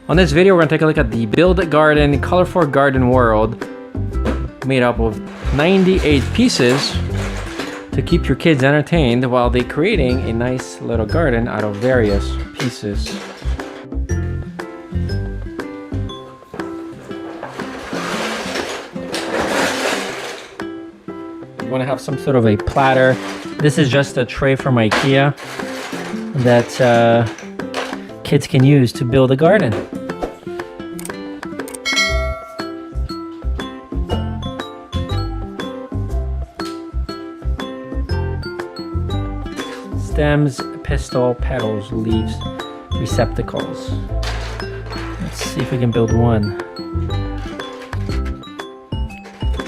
On this video, we're gonna take a look at the Build a Garden Colorful Garden World, made up of 98 pieces to keep your kids entertained while they're creating a nice little garden out of various pieces. You want to have some sort of a platter. This is just a tray from IKEA that kids can use to build a garden. Stems, pistil, petals, leaves, receptacles. Let's see if we can build one.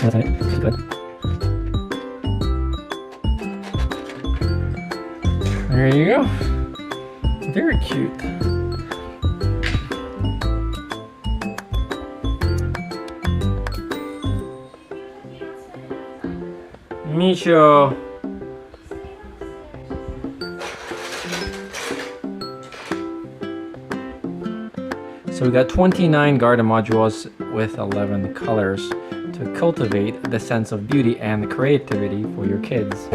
Good. There you go. Very cute. Misho. So we got 29 garden modules with 11 colors to cultivate the sense of beauty and creativity for your kids.